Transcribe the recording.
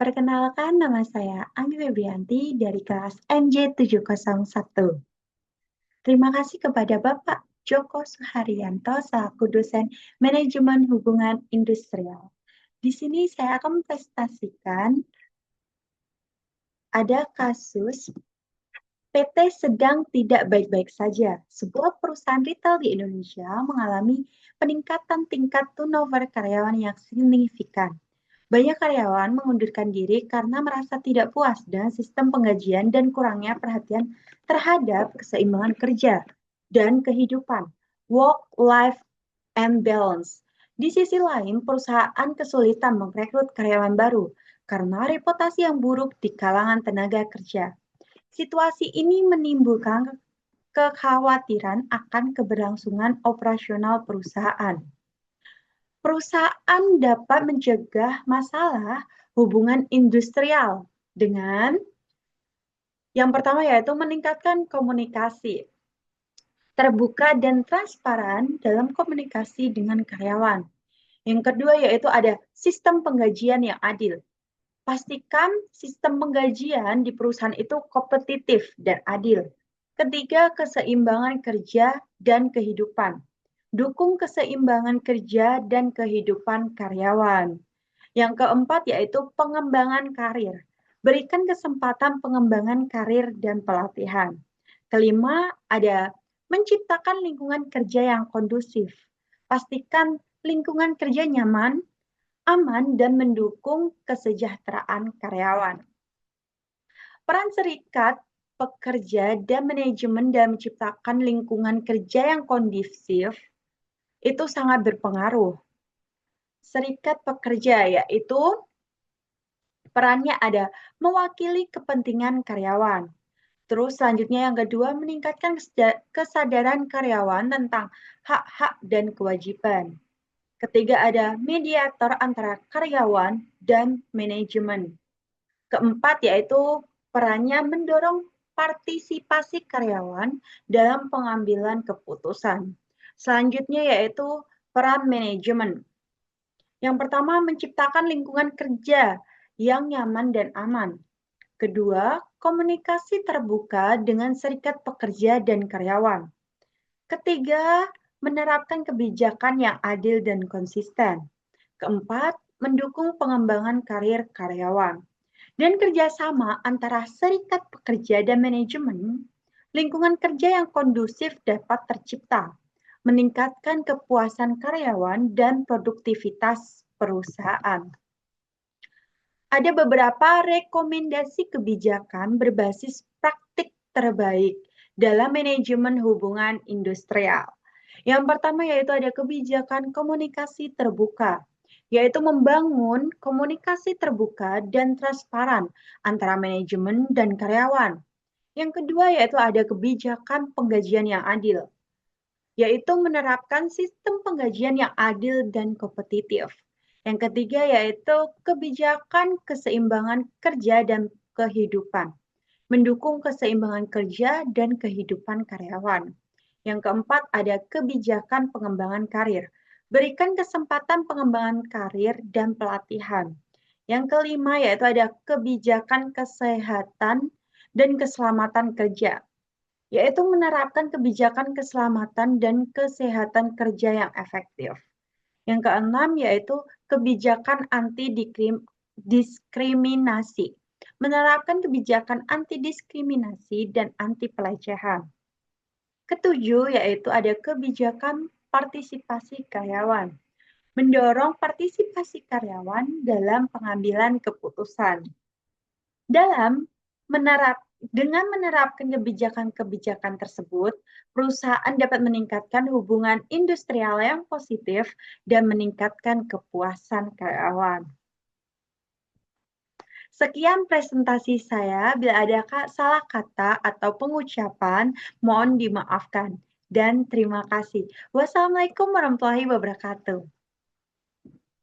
Perkenalkan, nama saya Anggi Febrianti dari kelas NJ701. Terima kasih kepada Bapak Joko Suharyanto selaku dosen Manajemen Hubungan Industrial. Di sini saya akan mempresentasikan ada kasus PT sedang tidak baik-baik saja. Sebuah perusahaan retail di Indonesia mengalami peningkatan tingkat turnover karyawan yang signifikan. Banyak karyawan mengundurkan diri karena merasa tidak puas dengan sistem penggajian dan kurangnya perhatian terhadap keseimbangan kerja dan kehidupan, work-life and balance. Di sisi lain, perusahaan kesulitan merekrut karyawan baru karena reputasi yang buruk di kalangan tenaga kerja. Situasi ini menimbulkan kekhawatiran akan keberlangsungan operasional perusahaan. Perusahaan dapat mencegah masalah hubungan industrial dengan yang pertama yaitu meningkatkan komunikasi terbuka dan transparan dalam komunikasi dengan karyawan. Yang kedua yaitu ada sistem penggajian yang adil. Pastikan sistem penggajian di perusahaan itu kompetitif dan adil. Ketiga, keseimbangan kerja dan kehidupan. Dukung keseimbangan kerja dan kehidupan karyawan. Yang keempat yaitu pengembangan karir. Berikan kesempatan pengembangan karir dan pelatihan. Kelima, ada menciptakan lingkungan kerja yang kondusif. Pastikan lingkungan kerja nyaman, aman, dan mendukung kesejahteraan karyawan. Peran serikat, pekerja, dan manajemen dalam menciptakan lingkungan kerja yang kondusif itu sangat berpengaruh. Serikat pekerja yaitu perannya ada mewakili kepentingan karyawan. Terus selanjutnya yang kedua meningkatkan kesadaran karyawan tentang hak-hak dan kewajiban. Ketiga ada mediator antara karyawan dan manajemen. Keempat yaitu perannya mendorong partisipasi karyawan dalam pengambilan keputusan. Selanjutnya yaitu peran manajemen. Yang pertama, menciptakan lingkungan kerja yang nyaman dan aman. Kedua, komunikasi terbuka dengan serikat pekerja dan karyawan. Ketiga, menerapkan kebijakan yang adil dan konsisten. Keempat, mendukung pengembangan karir karyawan. Dan kerjasama antara serikat pekerja dan manajemen, lingkungan kerja yang kondusif dapat tercipta, meningkatkan kepuasan karyawan dan produktivitas perusahaan. Ada beberapa rekomendasi kebijakan berbasis praktik terbaik dalam manajemen hubungan industrial. Yang pertama yaitu ada kebijakan komunikasi terbuka, yaitu membangun komunikasi terbuka dan transparan antara manajemen dan karyawan. Yang kedua yaitu ada kebijakan penggajian yang adil, yaitu menerapkan sistem penggajian yang adil dan kompetitif. Yang ketiga yaitu kebijakan keseimbangan kerja dan kehidupan, mendukung keseimbangan kerja dan kehidupan karyawan. Yang keempat ada kebijakan pengembangan karir, berikan kesempatan pengembangan karir dan pelatihan. Yang kelima yaitu ada kebijakan kesehatan dan keselamatan kerja, yaitu menerapkan kebijakan keselamatan dan kesehatan kerja yang efektif. Yang keenam yaitu kebijakan anti-diskriminasi, menerapkan kebijakan anti-diskriminasi dan anti-pelecehan. Ketujuh yaitu ada kebijakan partisipasi karyawan, mendorong partisipasi karyawan dalam pengambilan keputusan. Dengan menerapkan kebijakan-kebijakan tersebut, perusahaan dapat meningkatkan hubungan industrial yang positif dan meningkatkan kepuasan karyawan. Sekian presentasi saya. Bila ada salah kata atau pengucapan, mohon dimaafkan. Dan terima kasih. Wassalamualaikum warahmatullahi wabarakatuh.